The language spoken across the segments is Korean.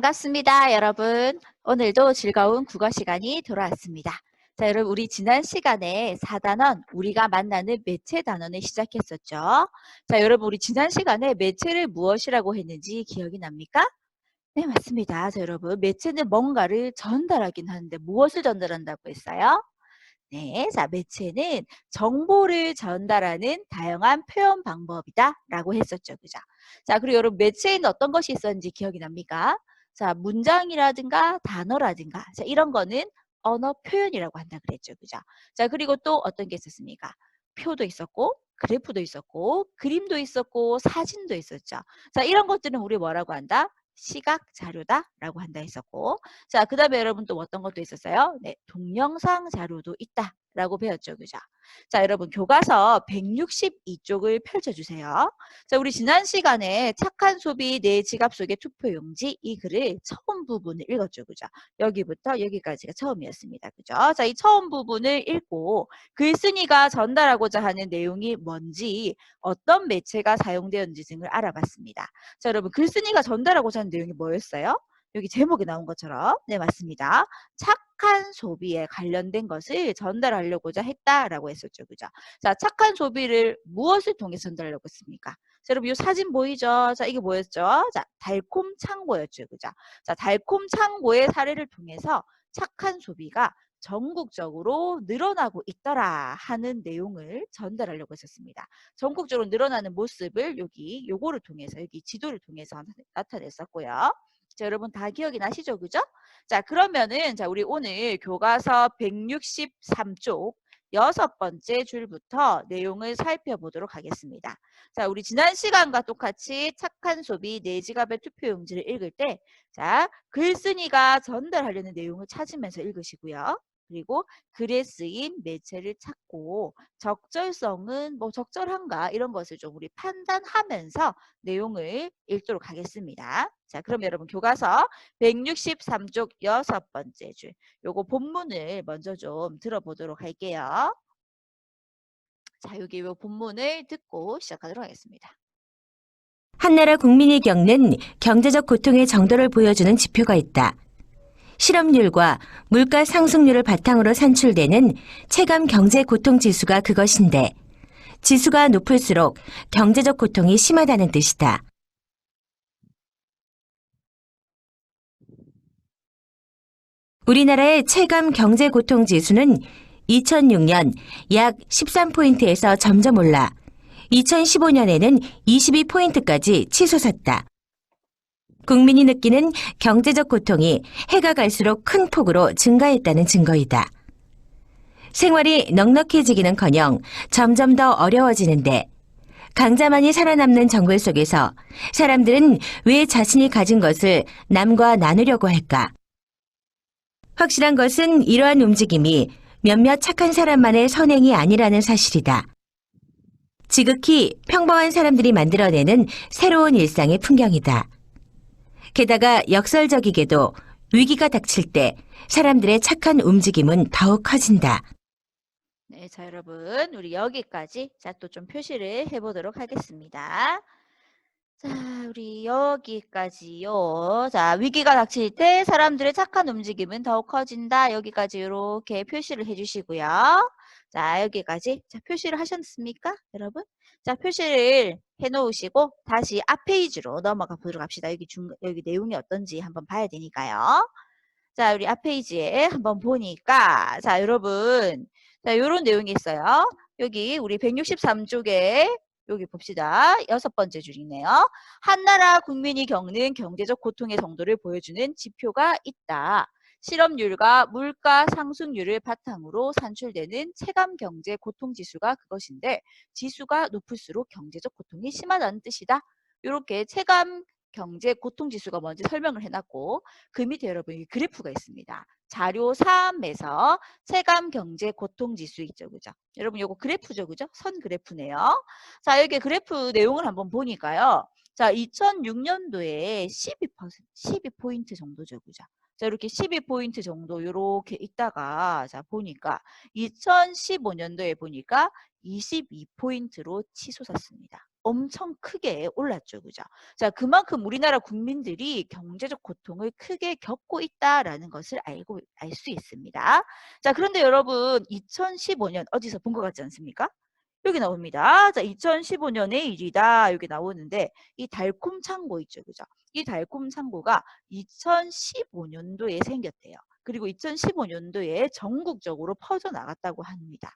반갑습니다, 여러분. 오늘도 즐거운 국어 시간이 돌아왔습니다. 자, 여러분, 우리 지난 시간에 4단원, 우리가 만나는 매체 단원을 시작했었죠. 자, 여러분, 우리 지난 시간에 매체를 무엇이라고 했는지 기억이 납니까? 네, 맞습니다. 자, 여러분, 매체는 뭔가를 전달하긴 하는데 무엇을 전달한다고 했어요? 네, 자, 매체는 정보를 전달하는 다양한 표현 방법이다 라고 했었죠. 그죠? 자, 그리고 여러분, 매체에는 어떤 것이 있었는지 기억이 납니까? 자, 문장이라든가 단어라든가, 자, 이런 거는 언어 표현이라고 한다 그랬죠. 그죠? 자, 그리고 또 어떤 게 있었습니까? 표도 있었고, 그래프도 있었고, 그림도 있었고, 사진도 있었죠. 자, 이런 것들은 우리 뭐라고 한다? 시각 자료다 라고 한다 했었고, 자, 그 다음에 여러분 또 어떤 것도 있었어요? 네, 동영상 자료도 있다 라고 배웠죠. 그죠? 자, 여러분 교과서 162쪽을 펼쳐주세요. 자, 우리 지난 시간에 착한 소비 내 지갑 속의 투표용지 이 글을 처음 부분을 읽었죠. 그죠? 여기부터 여기까지가 처음이었습니다. 그죠? 자, 이 처음 부분을 읽고 글쓴이가 전달하고자 하는 내용이 뭔지 어떤 매체가 사용되었는지 등을 알아봤습니다. 자, 여러분 글쓴이가 전달하고자 하는 내용이 뭐였어요? 여기 제목에 나온 것처럼 네, 맞습니다. 착한 소비에 관련된 것을 전달하려고자 했다라고 했었죠. 그죠? 자, 착한 소비를 무엇을 통해서 전달하려고 했습니까? 자, 여러분 이 사진 보이죠? 자, 이게 뭐였죠? 자, 달콤 창고였죠. 그죠? 자, 달콤 창고의 사례를 통해서 착한 소비가 전국적으로 늘어나고 있더라 하는 내용을 전달하려고 했었습니다. 전국적으로 늘어나는 모습을 여기 요거를 통해서 여기 지도를 통해서 나타냈었고요. 자, 여러분 다 기억이 나시죠? 그죠? 자, 그러면은 자, 우리 오늘 교과서 163쪽 6번째 줄부터 내용을 살펴보도록 하겠습니다. 자, 우리 지난 시간과 똑같이 착한 소비 내 지갑의 투표용지를 읽을 때 자, 글쓴이가 전달하려는 내용을 찾으면서 읽으시고요. 그리고 글에 쓰인 매체를 찾고 적절성은 뭐 적절한가 이런 것을 좀 우리 판단하면서 내용을 읽도록 하겠습니다. 자, 그럼 여러분 교과서 163쪽 6번째 줄 요거 본문을 먼저 좀 들어보도록 할게요. 자, 여기 요 본문을 듣고 시작하도록 하겠습니다. 한나라 국민이 겪는 경제적 고통의 정도를 보여주는 지표가 있다. 실업률과 물가 상승률을 바탕으로 산출되는 체감 경제 고통 지수가 그것인데 지수가 높을수록 경제적 고통이 심하다는 뜻이다. 우리나라의 체감 경제 고통 지수는 2006년 약 13포인트에서 점점 올라 2015년에는 22포인트까지 치솟았다. 국민이 느끼는 경제적 고통이 해가 갈수록 큰 폭으로 증가했다는 증거이다. 생활이 넉넉해지기는커녕 점점 더 어려워지는데 강자만이 살아남는 정글 속에서 사람들은 왜 자신이 가진 것을 남과 나누려고 할까? 확실한 것은 이러한 움직임이 몇몇 착한 사람만의 선행이 아니라는 사실이다. 지극히 평범한 사람들이 만들어내는 새로운 일상의 풍경이다. 게다가 역설적이게도 위기가 닥칠 때 사람들의 착한 움직임은 더욱 커진다. 네, 자, 여러분 우리 여기까지 자, 또 좀 표시를 해보도록 하겠습니다. 자, 우리 여기까지요. 자, 위기가 닥칠 때 사람들의 착한 움직임은 더욱 커진다. 여기까지 이렇게 표시를 해주시고요. 자, 여기까지. 자, 표시를 하셨습니까, 여러분? 자, 표시를 해놓으시고 다시 앞 페이지로 넘어가 보도록 합시다. 여기 내용이 어떤지 한번 봐야 되니까요. 자, 우리 앞 페이지에 한번 보니까 자, 여러분. 자, 요런 내용이 있어요. 여기 우리 163쪽에 여기 봅시다. 6번째 줄이네요. 한나라 국민이 겪는 경제적 고통의 정도를 보여주는 지표가 있다. 실업률과 물가 상승률을 바탕으로 산출되는 체감 경제 고통 지수가 그것인데 지수가 높을수록 경제적 고통이 심하다는 뜻이다. 이렇게 체감 경제 고통 지수가 뭔지 설명을 해놨고 그 밑에 여러분 이 그래프가 있습니다. 자료 3에서 체감 경제 고통 지수 있죠. 그죠? 여러분 요거 그래프죠. 그죠? 선 그래프네요. 자, 여기 그래프 내용을 한번 보니까요. 자, 2006년도에 12포인트 정도죠. 그죠? 자, 이렇게 12포인트 정도 이렇게 있다가 자, 보니까 2015년도에 보니까 22포인트로 치솟았습니다. 엄청 크게 올랐죠. 그죠? 자, 그만큼 우리나라 국민들이 경제적 고통을 크게 겪고 있다라는 것을 알 수 있습니다. 자, 그런데 여러분 2015년 어디서 본 것 같지 않습니까? 여기 나옵니다. 자, 2015년의 일이다. 여기 나오는데 이 달콤 창고 있죠. 그죠? 이 달콤 창고가 2015년도에 생겼대요. 그리고 2015년도에 전국적으로 퍼져나갔다고 합니다.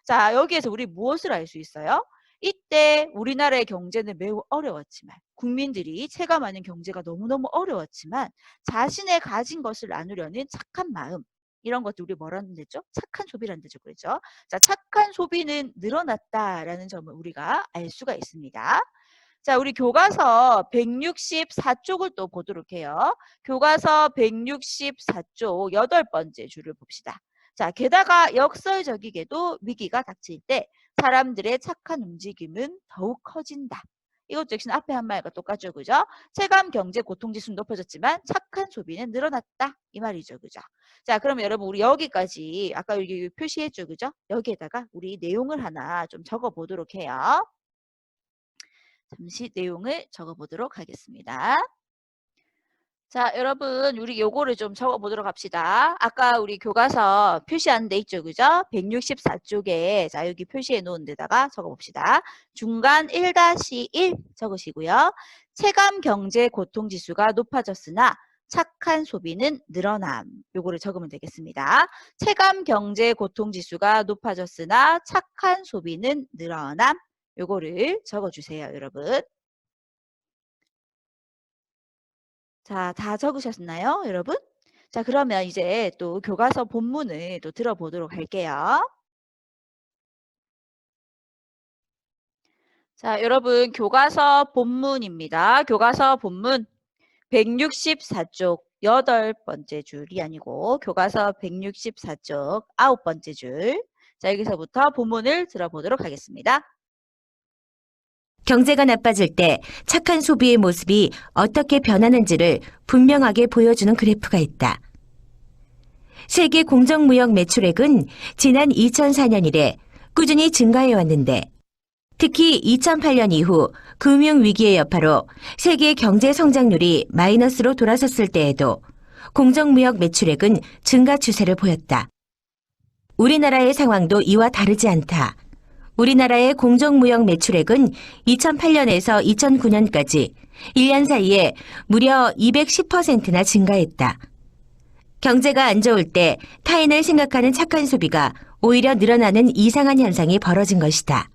자, 여기에서 우리 무엇을 알 수 있어요? 이때 우리나라의 경제는 매우 어려웠지만 국민들이 체감하는 경제가 너무너무 어려웠지만 자신의 가진 것을 나누려는 착한 마음 이런 것도 우리 뭐라는 데죠? 착한 소비라는 데죠. 그렇죠? 자, 착한 소비는 늘어났다라는 점을 우리가 알 수가 있습니다. 자, 우리 교과서 164쪽을 또 보도록 해요. 교과서 164쪽 8번째 줄을 봅시다. 자, 게다가 역설적이게도 위기가 닥칠 때 사람들의 착한 움직임은 더욱 커진다. 이것도 역시 앞에 한 말과 똑같죠. 그죠? 체감 경제 고통지수는 높아졌지만 착한 소비는 늘어났다. 이 말이죠. 그죠? 자, 그러면 여러분 우리 여기까지 아까 여기 표시했죠. 그죠? 여기에다가 우리 내용을 하나 좀 적어 보도록 해요. 잠시 내용을 적어 보도록 하겠습니다. 자, 여러분 우리 요거를 좀 적어 보도록 합시다. 아까 우리 교과서 표시한 데 있죠. 그죠? 164쪽에 자, 여기 표시해 놓은 데다가 적어 봅시다. 중간 1-1 적으시고요. 체감 경제 고통 지수가 높아졌으나 착한 소비는 늘어남. 요거를 적으면 되겠습니다. 체감 경제 고통 지수가 높아졌으나 착한 소비는 늘어남. 요거를 적어 주세요, 여러분. 자, 다 적으셨나요, 여러분? 자, 그러면 이제 또 교과서 본문을 또 들어보도록 할게요. 자, 여러분 교과서 본문입니다. 교과서 본문 164쪽 8번째 줄이 아니고 교과서 164쪽 9번째 줄. 자, 여기서부터 본문을 들어보도록 하겠습니다. 경제가 나빠질 때 착한 소비의 모습이 어떻게 변하는지를 분명하게 보여주는 그래프가 있다. 세계 공정무역 매출액은 지난 2004년 이래 꾸준히 증가해 왔는데 특히 2008년 이후 금융위기의 여파로 세계 경제 성장률이 마이너스로 돌아섰을 때에도 공정무역 매출액은 증가 추세를 보였다. 우리나라의 상황도 이와 다르지 않다. 우리나라의 공정무역 매출액은 2008년에서 2009년까지 1년 사이에 무려 210%나 증가했다. 경제가 안 좋을 때 타인을 생각하는 착한 소비가 오히려 늘어나는 이상한 현상이 벌어진 것이다.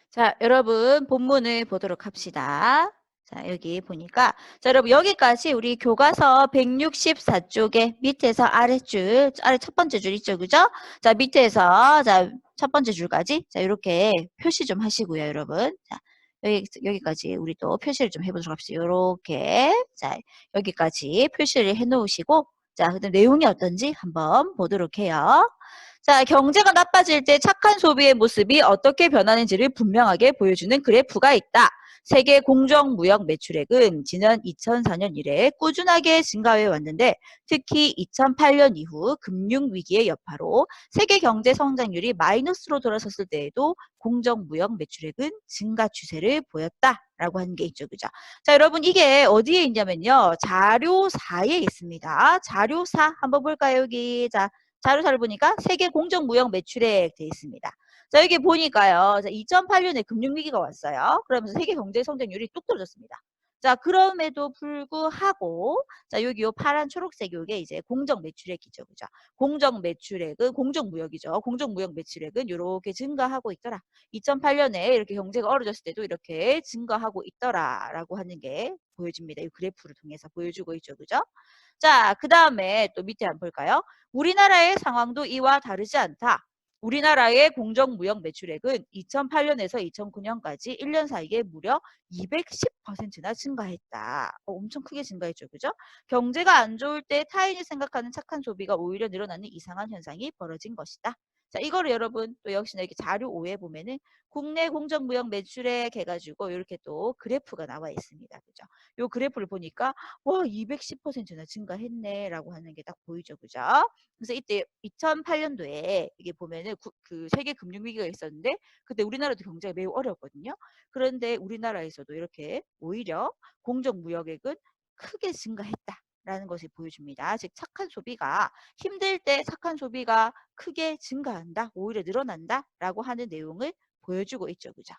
자, 여러분 본문을 보도록 합시다. 자, 여기 보니까 자, 여러분 여기까지 우리 교과서 164쪽에 밑에서 아랫줄, 아래 첫 번째 줄 있죠. 그죠? 자, 밑에서 자, 첫 번째 줄까지 자, 이렇게 표시 좀 하시고요, 여러분. 자, 여기까지 우리 또 표시를 좀 해보도록 합시다. 이렇게 자, 여기까지 표시를 해 놓으시고 자, 그다음 내용이 어떤지 한번 보도록 해요. 자, 경제가 나빠질 때 착한 소비의 모습이 어떻게 변하는지를 분명하게 보여주는 그래프가 있다. 세계 공정무역 매출액은 지난 2004년 이래 꾸준하게 증가해 왔는데 특히 2008년 이후 금융위기의 여파로 세계 경제 성장률이 마이너스로 돌아섰을 때에도 공정무역 매출액은 증가 추세를 보였다라고 하는 게 있죠. 그죠? 자, 여러분 이게 어디에 있냐면요. 자료 4에 있습니다. 자료 4 한번 볼까요? 여기 자, 자료사를 보니까 세계 공정무역 매출액 돼 있습니다. 자, 여기 보니까요. 자, 2008년에 금융위기가 왔어요. 그러면서 세계 경제 성장률이 뚝 떨어졌습니다. 자, 그럼에도 불구하고 자, 여기 요 파란 초록색 요게 이제 공정 매출액이죠. 그죠? 공정 매출액은 공정무역이죠. 공정무역 매출액은 이렇게 증가하고 있더라. 2008년에 이렇게 경제가 어려졌을 때도 이렇게 증가하고 있더라라고 하는 게 보여집니다. 이 그래프를 통해서 보여주고 있죠. 그죠? 자, 그다음에 또 밑에 한번 볼까요? 우리나라의 상황도 이와 다르지 않다. 우리나라의 공정무역 매출액은 2008년에서 2009년까지 1년 사이에 무려 210%나 증가했다. 엄청 크게 증가했죠. 그죠? 경제가 안 좋을 때 타인이 생각하는 착한 소비가 오히려 늘어나는 이상한 현상이 벌어진 것이다. 자, 이거를 여러분 또 역시나 이렇게 자료 5에 보면은 국내 공정무역 매출액 해가지고 이렇게 또 그래프가 나와 있습니다. 그죠? 요 그래프를 보니까 와, 210%나 증가했네라고 하는 게 딱 보이죠. 그죠? 그래서 이때 2008년도에 이게 보면은 그 세계 금융위기가 있었는데 그때 우리나라도 경제가 매우 어려웠거든요. 그런데 우리나라에서도 이렇게 오히려 공정무역액은 크게 증가했다라는 것을 보여줍니다. 즉 착한 소비가 힘들 때 착한 소비가 크게 증가한다, 오히려 늘어난다라고 하는 내용을 보여주고 있죠. 그죠?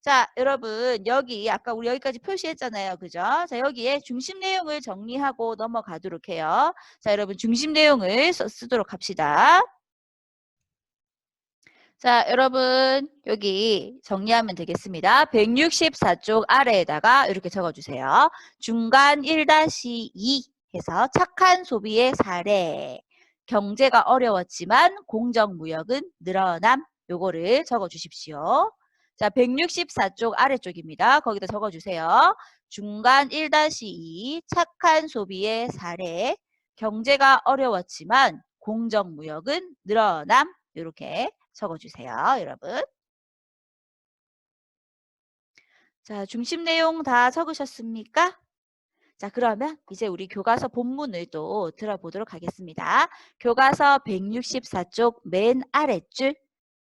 자, 여러분 여기 아까 우리 여기까지 표시했잖아요. 그죠? 자, 여기에 중심 내용을 정리하고 넘어가도록 해요. 자, 여러분 중심 내용을 쓰도록 합시다. 자, 여러분 여기 정리하면 되겠습니다. 164쪽 아래에다가 이렇게 적어주세요. 중간 1-2 해서 착한 소비의 사례. 경제가 어려웠지만 공정무역은 늘어남. 요거를 적어주십시오. 자, 164쪽 아래쪽입니다. 거기다 적어주세요. 중간 1-2 착한 소비의 사례. 경제가 어려웠지만 공정무역은 늘어남. 이렇게 적어주세요, 여러분. 자, 중심 내용 다 적으셨습니까? 자, 그러면 이제 우리 교과서 본문을 또 들어보도록 하겠습니다. 교과서 164쪽 맨 아랫줄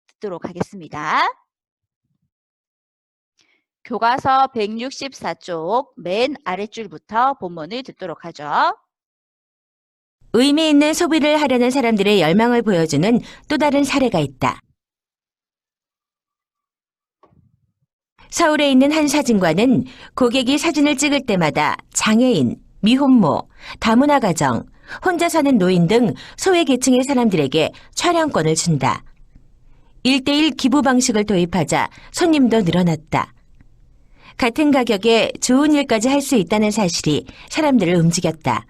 듣도록 하겠습니다. 교과서 164쪽 맨 아랫줄부터 본문을 듣도록 하죠. 의미 있는 소비를 하려는 사람들의 열망을 보여주는 또 다른 사례가 있다. 서울에 있는 한 사진관은 고객이 사진을 찍을 때마다 장애인, 미혼모, 다문화 가정, 혼자 사는 노인 등 소외계층의 사람들에게 촬영권을 준다. 1:1 기부 방식을 도입하자 손님도 늘어났다. 같은 가격에 좋은 일까지 할 수 있다는 사실이 사람들을 움직였다.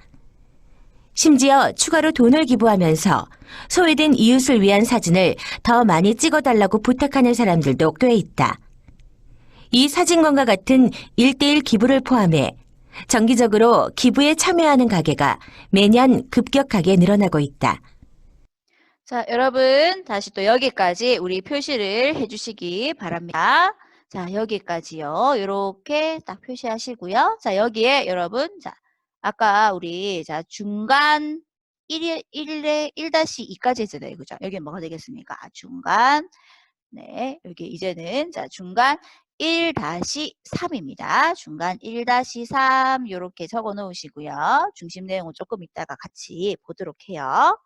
심지어 추가로 돈을 기부하면서 소외된 이웃을 위한 사진을 더 많이 찍어달라고 부탁하는 사람들도 꽤 있다. 이 사진관과 같은 1:1 기부를 포함해 정기적으로 기부에 참여하는 가게가 매년 급격하게 늘어나고 있다. 자, 여러분 다시 또 여기까지 우리 표시를 해주시기 바랍니다. 자, 여기까지요. 이렇게 딱 표시하시고요. 자, 여기에 여러분, 자, 아까 우리 자 중간 1-2까지 했잖아요. 그죠? 여기 뭐가 되겠습니까? 중간, 네, 여기 이제는 자 중간 1-3입니다. 중간 1-3 이렇게 적어 놓으시고요. 중심 내용은 조금 이따가 같이 보도록 해요.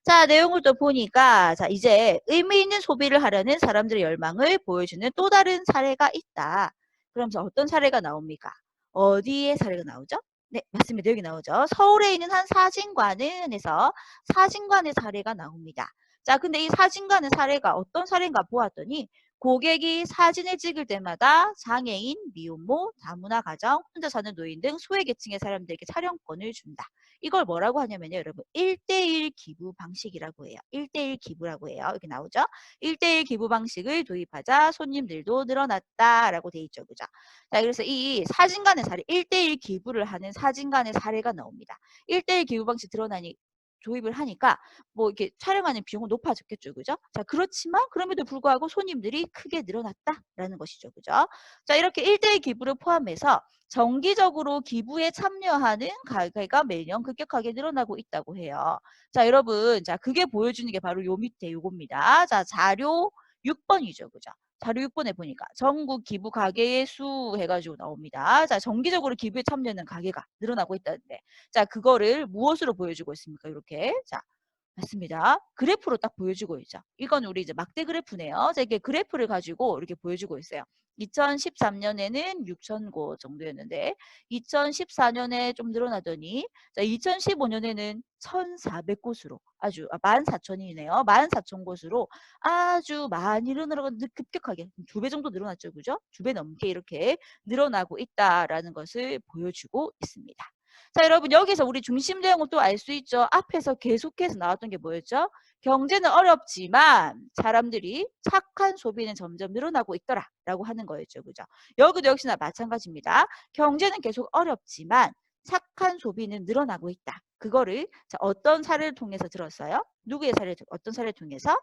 자, 내용을 또 보니까 자, 이제 의미 있는 소비를 하려는 사람들의 열망을 보여주는 또 다른 사례가 있다. 그러면서 어떤 사례가 나옵니까? 어디에 사례가 나오죠? 네, 맞습니다. 여기 나오죠. 서울에 있는 한 사진관은 해서 사진관의 사례가 나옵니다. 자, 근데 이 사진관의 사례가 어떤 사례인가 보았더니 고객이 사진을 찍을 때마다 장애인, 미혼모, 다문화 가정, 혼자 사는 노인 등 소외계층의 사람들에게 촬영권을 준다. 이걸 뭐라고 하냐면요, 여러분 1:1 기부 방식이라고 해요. 1:1 기부라고 해요. 여기 나오죠? 1:1 기부 방식을 도입하자 손님들도 늘어났다라고 돼 있죠. 그죠? 자, 그래서 이 사진관의 사례, 1:1 기부를 하는 사진관의 사례가 나옵니다. 1:1 기부 방식 드러나니 도입을 하니까 뭐 이렇게 촬영하는 비용은 높아졌겠죠. 그죠? 자, 그렇지만 그럼에도 불구하고 손님들이 크게 늘어났다라는 것이죠. 그죠? 자, 이렇게 1:1 기부를 포함해서 정기적으로 기부에 참여하는 가게가 매년 급격하게 늘어나고 있다고 해요. 자, 여러분, 자, 그게 보여주는 게 바로 요 밑에 요겁니다. 자, 자료 6번이죠. 그죠? 자료 6번에 보니까 전국 기부 가게의 수 해가지고 나옵니다. 자, 정기적으로 기부에 참여하는 가게가 늘어나고 있다는데, 자, 그거를 무엇으로 보여주고 있습니까? 이렇게. 자, 맞습니다. 그래프로 딱 보여주고 있죠. 이건 우리 이제 막대 그래프네요. 자, 이게 그래프를 가지고 이렇게 보여주고 있어요. 2013년에는 6,000곳 정도였는데 2014년에 좀 늘어나더니 자, 2015년에는 1,400곳으로 아주 14,000이네요. 14,000곳으로 아주 많이 늘어나고 급격하게 2배 정도 늘어났죠. 그죠? 2배 넘게 이렇게 늘어나고 있다라는 것을 보여주고 있습니다. 자, 여러분 여기서 우리 중심 내용은 또 알 수 있죠. 앞에서 계속해서 나왔던 게 뭐였죠? 경제는 어렵지만 사람들이 착한 소비는 점점 늘어나고 있더라라고 하는 거였죠. 그죠? 여기도 역시나 마찬가지입니다. 경제는 계속 어렵지만 착한 소비는 늘어나고 있다. 그거를 자, 어떤 사례를 통해서 들었어요? 누구의 사례를 어떤 사례를 통해서?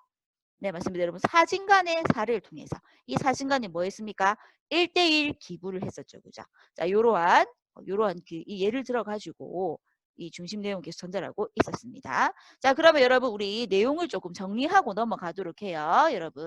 네, 맞습니다. 여러분, 사진 간의 사례를 통해서 이 사진 간이 뭐 했습니까? 1대1 기부를 했었죠. 그죠? 자, 요러한 이 예를 들어 가지고 이 중심 내용 계속 전달하고 있었습니다. 자, 그러면 여러분 우리 내용을 조금 정리하고 넘어가도록 해요. 여러분.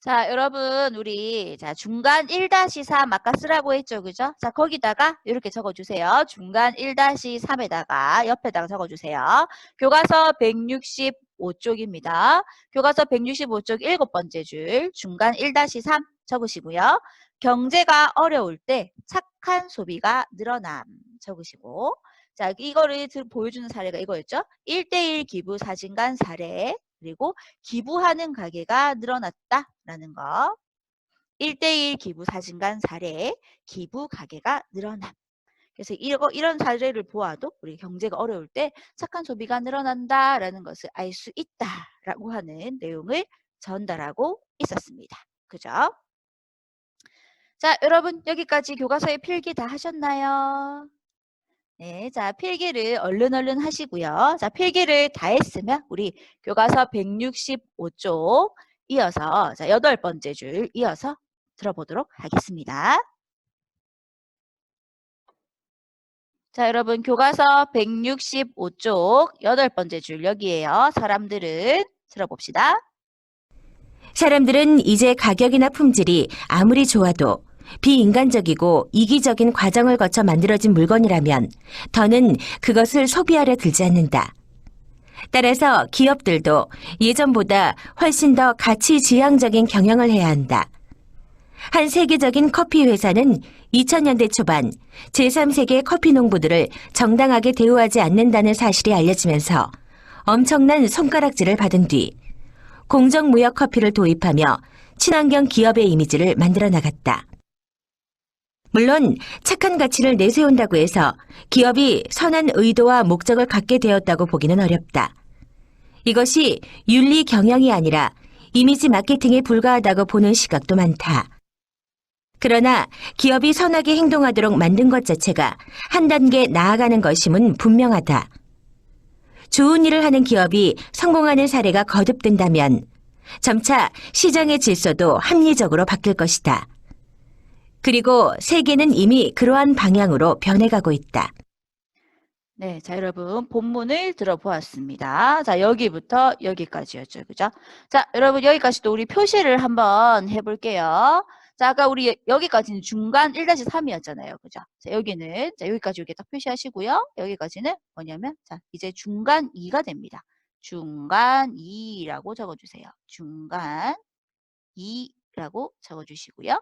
자, 여러분, 우리, 자, 중간 1-3 아까 쓰라고 했죠. 그죠? 자, 거기다가 이렇게 적어주세요. 중간 1-3에다가, 옆에다가 적어주세요. 교과서 165쪽입니다. 교과서 165쪽 7번째 줄, 중간 1-3 적으시고요. 경제가 어려울 때 착한 소비가 늘어남 적으시고, 자, 이거를 보여주는 사례가 이거였죠. 1대1 기부 사진관 사례, 그리고 기부하는 가게가 늘어났다라는 거. 1대1 기부 사진관 사례, 기부 가게가 늘어남. 그래서 이런 사례를 보아도 우리 경제가 어려울 때 착한 소비가 늘어난다라는 것을 알 수 있다라고 하는 내용을 전달하고 있었습니다. 그죠? 자, 여러분 여기까지 교과서의 필기 다 하셨나요? 네, 자, 필기를 얼른 하시고요. 자, 필기를 다 했으면 우리 교과서 165쪽 이어서 자, 8번째 줄 이어서 들어보도록 하겠습니다. 자, 여러분 교과서 165쪽 8번째 줄 여기에요. 사람들은 들어봅시다. 사람들은 이제 가격이나 품질이 아무리 좋아도 비인간적이고 이기적인 과정을 거쳐 만들어진 물건이라면 더는 그것을 소비하려 들지 않는다. 따라서 기업들도 예전보다 훨씬 더 가치 지향적인 경영을 해야 한다. 한 세계적인 커피 회사는 2000년대 초반 제3세계 커피 농부들을 정당하게 대우하지 않는다는 사실이 알려지면서 엄청난 손가락질을 받은 뒤 공정무역 커피를 도입하며 친환경 기업의 이미지를 만들어 나갔다. 물론 착한 가치를 내세운다고 해서 기업이 선한 의도와 목적을 갖게 되었다고 보기는 어렵다. 이것이 윤리 경영이 아니라 이미지 마케팅에 불과하다고 보는 시각도 많다. 그러나 기업이 선하게 행동하도록 만든 것 자체가 한 단계 나아가는 것임은 분명하다. 좋은 일을 하는 기업이 성공하는 사례가 거듭된다면 점차 시장의 질서도 합리적으로 바뀔 것이다. 그리고 세계는 이미 그러한 방향으로 변해가고 있다. 네, 자, 여러분 본문을 들어보았습니다. 자, 여기부터 여기까지였죠. 그죠? 자, 여러분 여기까지도 우리 표시를 한번 해볼게요. 자, 아까 우리 여기까지는 중간 1-3이었잖아요. 그죠? 자, 여기는, 자, 여기까지 이렇게 딱 표시하시고요. 여기까지는 뭐냐면, 자, 이제 중간 2가 됩니다. 중간 2라고 적어주세요. 중간 2라고 적어주시고요.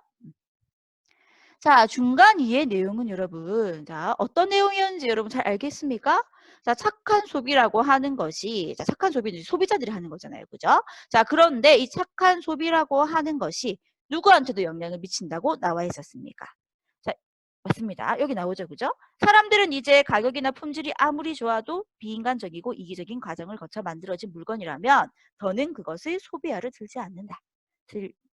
자, 중간 2의 내용은 여러분, 자, 어떤 내용이었는지 여러분 잘 알겠습니까? 자, 착한 소비라고 하는 것이, 자, 착한 소비는 소비자들이 하는 거잖아요. 그죠? 자, 그런데 이 착한 소비라고 하는 것이 누구한테도 영향을 미친다고 나와 있었습니까? 자, 맞습니다. 여기 나오죠. 그죠? 사람들은 이제 가격이나 품질이 아무리 좋아도 비인간적이고 이기적인 과정을 거쳐 만들어진 물건이라면 더는 그것을 소비하러 들지 않는다.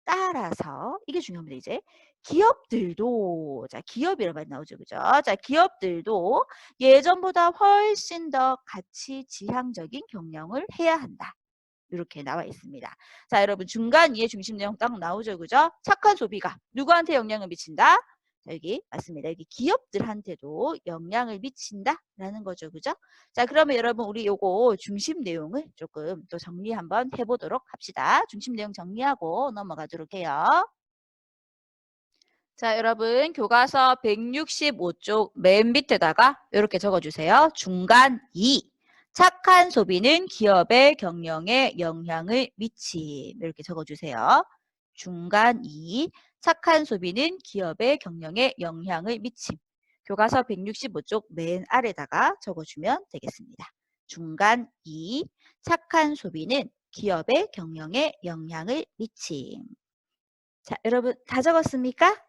따라서 이게 중요합니다. 이제 기업들도 자 기업이라는 말이 나오죠. 그죠? 자 기업들도 예전보다 훨씬 더 가치 지향적인 경영을 해야 한다. 이렇게 나와 있습니다. 자, 여러분 중간 이해 중심 내용 딱 나오죠. 그죠? 착한 소비가 누구한테 영향을 미친다? 자, 여기 맞습니다. 여기 기업들한테도 영향을 미친다라는 거죠. 그죠? 자, 그러면 여러분 우리 요거 중심 내용을 조금 또 정리 한번 해보도록 합시다. 중심 내용 정리하고 넘어가도록 해요. 자, 여러분 교과서 165쪽 맨 밑에다가 이렇게 적어주세요. 중간 2. 착한 소비는 기업의 경영에 영향을 미침. 이렇게 적어주세요. 중간 2. 착한 소비는 기업의 경영에 영향을 미침. 교과서 165쪽 맨 아래다가 적어주면 되겠습니다. 중간 2. 착한 소비는 기업의 경영에 영향을 미침. 자, 여러분 다 적었습니까?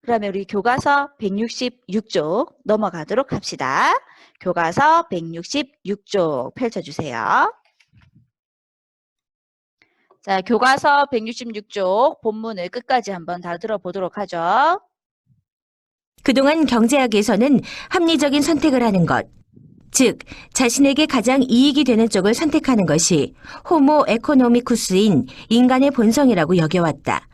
그러면 우리 교과서 166쪽 넘어가도록 합시다. 교과서 166쪽 펼쳐주세요. 자, 교과서 166쪽 본문을 끝까지 한번 다 들어보도록 하죠. 그동안 경제학에서는 합리적인 선택을 하는 것, 즉 자신에게 가장 이익이 되는 쪽을 선택하는 것이 호모 에코노미쿠스인 인간의 본성이라고 여겨왔다.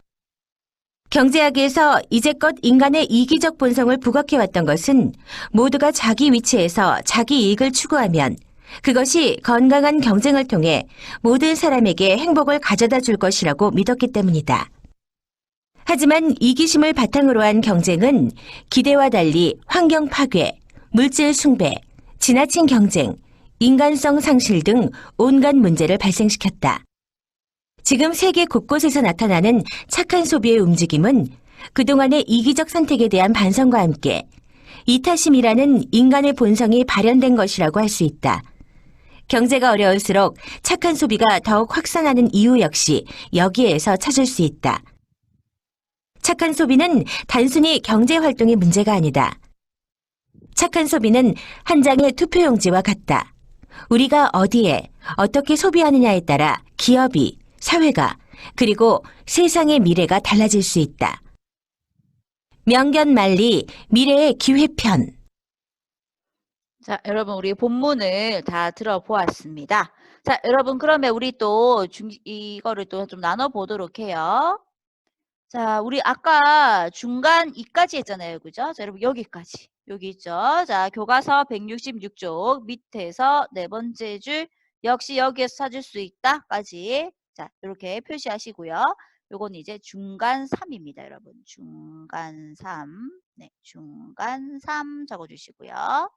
경제학에서 이제껏 인간의 이기적 본성을 부각해왔던 것은 모두가 자기 위치에서 자기 이익을 추구하면 그것이 건강한 경쟁을 통해 모든 사람에게 행복을 가져다 줄 것이라고 믿었기 때문이다. 하지만 이기심을 바탕으로 한 경쟁은 기대와 달리 환경 파괴, 물질 숭배, 지나친 경쟁, 인간성 상실 등 온갖 문제를 발생시켰다. 지금 세계 곳곳에서 나타나는 착한 소비의 움직임은 그동안의 이기적 선택에 대한 반성과 함께 이타심이라는 인간의 본성이 발현된 것이라고 할 수 있다. 경제가 어려울수록 착한 소비가 더욱 확산하는 이유 역시 여기에서 찾을 수 있다. 착한 소비는 단순히 경제 활동의 문제가 아니다. 착한 소비는 한 장의 투표용지와 같다. 우리가 어디에 어떻게 소비하느냐에 따라 기업이, 사회가, 그리고 세상의 미래가 달라질 수 있다. 명견만리 미래의 기회편. 자, 여러분 우리 본문을 다 들어보았습니다. 자, 여러분 그러면 우리 또 이거를 또 좀 나눠보도록 해요. 자, 우리 아까 중간 2까지 했잖아요. 그죠? 자, 여러분 여기까지. 여기 있죠? 자, 교과서 166쪽 밑에서 네 번째 줄 역시 여기에서 찾을 수 있다까지. 자, 이렇게 표시하시고요. 요건 이제 중간 3입니다, 여러분. 중간 3. 네, 중간 3 적어주시고요.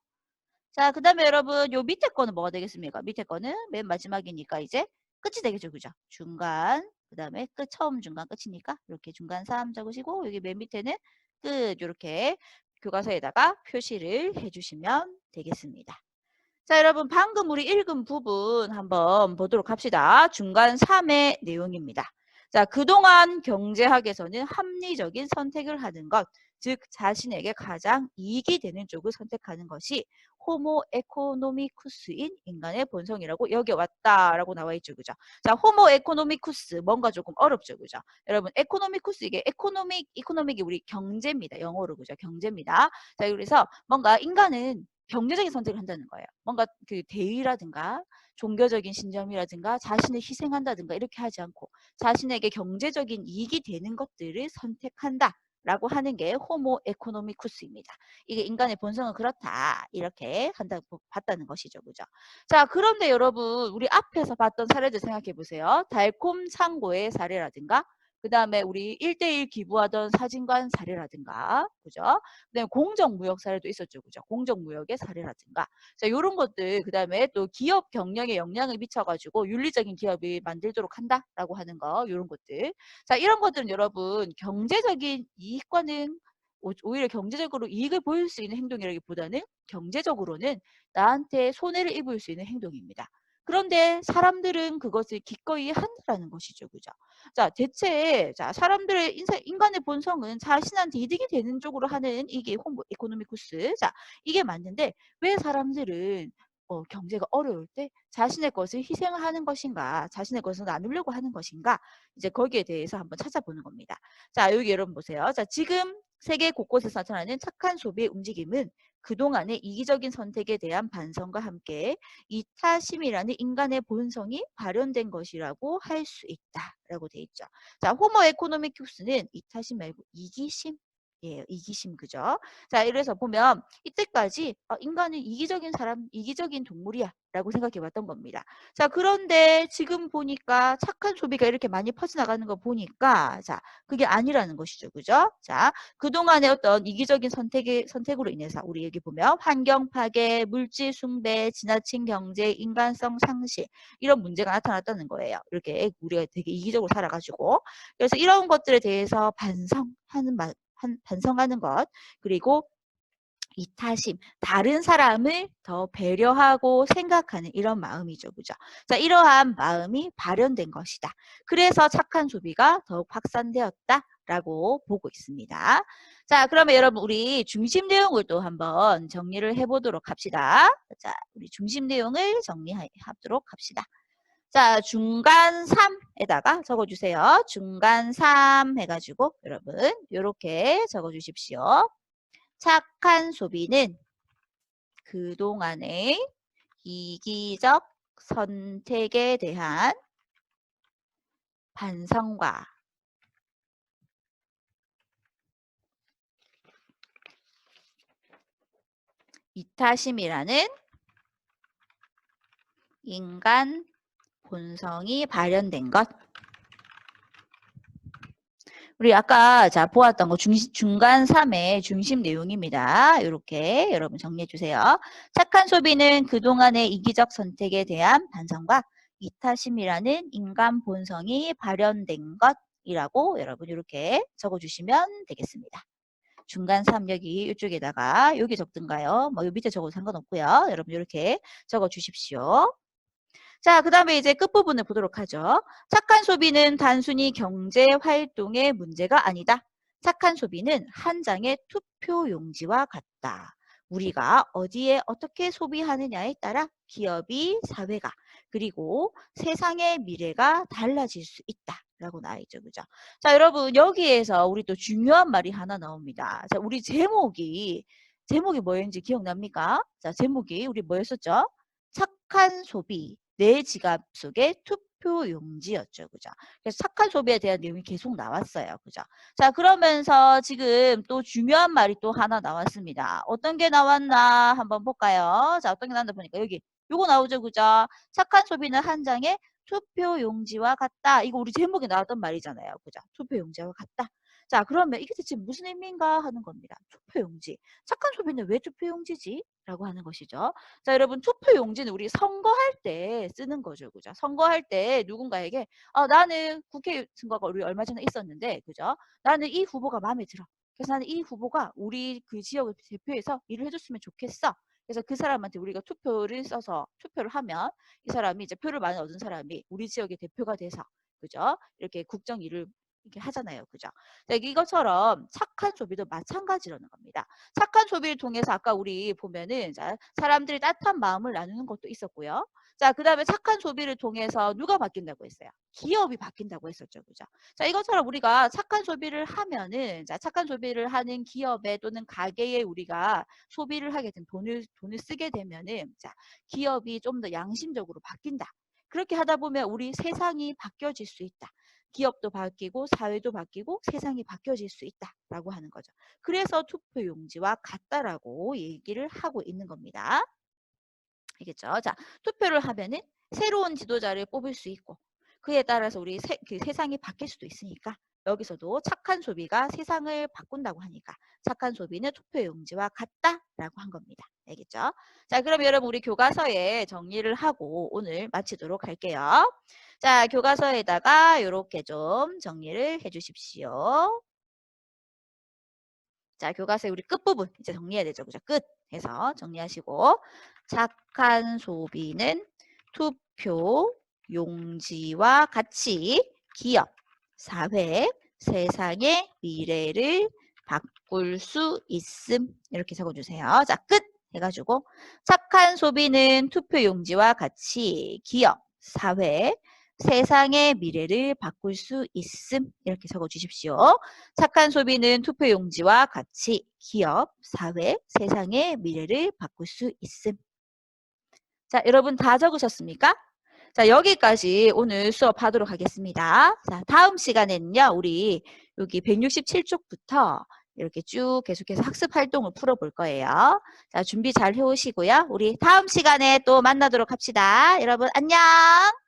자, 그 다음에 여러분 요 밑에 거는 뭐가 되겠습니까? 밑에 거는 맨 마지막이니까 이제 끝이 되겠죠. 그죠? 중간, 그 다음에 끝, 처음 중간 끝이니까 이렇게 중간 3 적으시고 여기 맨 밑에는 끝 이렇게 교과서에다가 표시를 해주시면 되겠습니다. 자, 여러분 방금 우리 읽은 부분 한번 보도록 합시다. 중간 3의 내용입니다. 자, 그동안 경제학에서는 합리적인 선택을 하는 것, 즉 자신에게 가장 이익이 되는 쪽을 선택하는 것이 호모 에코노미쿠스인 인간의 본성이라고 여겨왔다라고 나와 있죠. 그죠? 자, 호모 에코노미쿠스 뭔가 조금 어렵죠. 그죠? 여러분 에코노미쿠스 이게 이코노믹이 우리 경제입니다. 영어로 그죠? 경제입니다. 자, 그래서 뭔가 인간은 경제적인 선택을 한다는 거예요. 뭔가 그 대의라든가 종교적인 신념이라든가 자신을 희생한다든가 이렇게 하지 않고 자신에게 경제적인 이익이 되는 것들을 선택한다. 라고 하는 게 호모 에코노미쿠스입니다. 이게 인간의 본성은 그렇다. 이렇게 봤다는 것이죠. 그죠? 자, 그런데 여러분 우리 앞에서 봤던 사례들 생각해 보세요. 달콤 상고의 사례라든가 그 다음에 우리 1대1 기부하던 사진관 사례라든가 그죠? 그다음에 공정무역 사례도 있었죠. 그죠? 공정무역의 사례라든가 자, 요런 것들 그다음에 또 기업 경영에 영향을 미쳐가지고 윤리적인 기업이 만들도록 한다라고 하는 거 요런 것들 자, 이런 것들은 여러분 경제적인 이익과는 오히려 경제적으로 이익을 보일 수 있는 행동이라기보다는 경제적으로는 나한테 손해를 입을 수 있는 행동입니다. 그런데 사람들은 그것을 기꺼이 한다는 것이죠. 그죠? 자, 대체 사람들의 인간의 본성은 자신한테 이득이 되는 쪽으로 하는 이게 호모 에코노미쿠스. 자, 이게 맞는데 왜 사람들은 경제가 어려울 때 자신의 것을 희생하는 것인가, 자신의 것을 나누려고 하는 것인가, 이제 거기에 대해서 한번 찾아보는 겁니다. 자, 여기 여러분 보세요. 자, 지금 세계 곳곳에서 나타나는 착한 소비의 움직임은 그동안의 이기적인 선택에 대한 반성과 함께 이타심이라는 인간의 본성이 발현된 것이라고 할 수 있다라고 돼 있죠. 자, 호모 에코노미쿠스는 이타심 말고 이기심 예, 이기심 그죠? 자, 이래서 보면 이때까지 인간은 이기적인 사람, 이기적인 동물이야 라고 생각해 왔던 겁니다. 자, 그런데 지금 보니까 착한 소비가 이렇게 많이 퍼져나가는 거 보니까 자, 그게 아니라는 것이죠. 그죠? 자, 그동안의 어떤 이기적인 선택으로 인해서 우리 여기 보면 환경 파괴, 물질 숭배, 지나친 경제, 인간성 상실 이런 문제가 나타났다는 거예요. 이렇게 우리가 되게 이기적으로 살아가지고 그래서 이런 것들에 대해서 반성하는 것 그리고 이타심, 다른 사람을 더 배려하고 생각하는 이런 마음이죠. 그죠? 자, 이러한 마음이 발현된 것이다. 그래서 착한 소비가 더욱 확산되었다라고 보고 있습니다. 자, 그러면 여러분 우리 중심 내용을 또 한번 정리를 해보도록 합시다. 자, 우리 중심 내용을 정리하도록 합시다. 자, 중간 3에다가 적어주세요. 중간 3 해가지고 여러분 이렇게 적어주십시오. 착한 소비는 그동안의 이기적 선택에 대한 반성과 이타심이라는 인간 본성이 발현된 것. 우리 아까 자 보았던 거 중간 3의 중심 내용입니다. 이렇게 여러분 정리해 주세요. 착한 소비는 그동안의 이기적 선택에 대한 반성과 이타심이라는 인간 본성이 발현된 것이라고 여러분 이렇게 적어주시면 되겠습니다. 중간 3 여기 이쪽에다가 여기 적든가요? 뭐 요 밑에 적어도 상관없고요. 여러분 이렇게 적어주십시오. 자, 그 다음에 이제 끝부분을 보도록 하죠. 착한 소비는 단순히 경제 활동의 문제가 아니다. 착한 소비는 한 장의 투표 용지와 같다. 우리가 어디에 어떻게 소비하느냐에 따라 기업이, 사회가, 그리고 세상의 미래가 달라질 수 있다. 라고 나와있죠. 그죠? 자, 여러분, 여기에서 우리 또 중요한 말이 하나 나옵니다. 자, 우리 제목이 뭐였는지 기억납니까? 자, 제목이 우리 뭐였었죠? 착한 소비. 내 지갑 속에 투표 용지였죠. 그죠? 그래서 착한 소비에 대한 내용이 계속 나왔어요. 그죠? 자, 그러면서 지금 또 중요한 말이 또 하나 나왔습니다. 어떤 게 나왔나 한번 볼까요? 자, 어떤 게 나왔나 보니까 여기 요거 나오죠. 그죠? 착한 소비는 한 장의 투표 용지와 같다. 이거 우리 제목에 나왔던 말이잖아요. 그죠? 투표 용지와 같다. 자, 그러면 이게 대체 무슨 의미인가 하는 겁니다. 투표용지. 착한 소비는 왜 투표용지지? 라고 하는 것이죠. 자, 여러분, 투표용지는 우리 선거할 때 쓰는 거죠. 그죠? 선거할 때 누군가에게, 나는 국회 선거가 우리 얼마 전에 있었는데, 그죠? 나는 이 후보가 마음에 들어. 그래서 나는 이 후보가 우리 그 지역을 대표해서 일을 해줬으면 좋겠어. 그래서 그 사람한테 우리가 투표를 써서 투표를 하면 이 사람이 이제 표를 많이 얻은 사람이 우리 지역의 대표가 돼서, 그죠? 이렇게 국정 일을 이렇게 하잖아요. 그죠? 자, 이것처럼 착한 소비도 마찬가지라는 겁니다. 착한 소비를 통해서 아까 우리 보면은 자, 사람들이 따뜻한 마음을 나누는 것도 있었고요. 자, 그 다음에 착한 소비를 통해서 누가 바뀐다고 했어요? 기업이 바뀐다고 했었죠. 그죠? 자, 이것처럼 우리가 착한 소비를 하면은, 자, 착한 소비를 하는 기업에 또는 가게에 우리가 소비를 하게 된 돈을 쓰게 되면은, 자, 기업이 좀 더 양심적으로 바뀐다. 그렇게 하다 보면 우리 세상이 바뀌어질 수 있다. 기업도 바뀌고 사회도 바뀌고 세상이 바뀌어질 수 있다라고 하는 거죠. 그래서 투표용지와 같다라고 얘기를 하고 있는 겁니다. 알겠죠? 자, 투표를 하면은 새로운 지도자를 뽑을 수 있고 그에 따라서 우리 그 세상이 바뀔 수도 있으니까 여기서도 착한 소비가 세상을 바꾼다고 하니까 착한 소비는 투표용지와 같다라고 한 겁니다. 알겠죠? 자, 그럼 여러분 우리 교과서에 정리를 하고 오늘 마치도록 할게요. 자, 교과서에다가 이렇게 좀 정리를 해주십시오. 자, 교과서의 우리 끝부분 이제 정리해야 되죠. 그죠? 끝 해서 정리하시고 착한 소비는 투표 용지와 같이 기업, 사회, 세상의 미래를 바꿀 수 있음. 이렇게 적어주세요. 자, 끝 해가지고 착한 소비는 투표 용지와 같이 기업, 사회, 세상의 미래를 바꿀 수 있음. 이렇게 적어주십시오. 착한 소비는 투표 용지와 같이 기업, 사회, 세상의 미래를 바꿀 수 있음. 자, 여러분 다 적으셨습니까? 자, 여기까지 오늘 수업하도록 하겠습니다. 자, 다음 시간에는요, 우리 여기 167쪽부터 이렇게 쭉 계속해서 학습 활동을 풀어볼 거예요. 자, 준비 잘 해오시고요. 우리 다음 시간에 또 만나도록 합시다. 여러분, 안녕!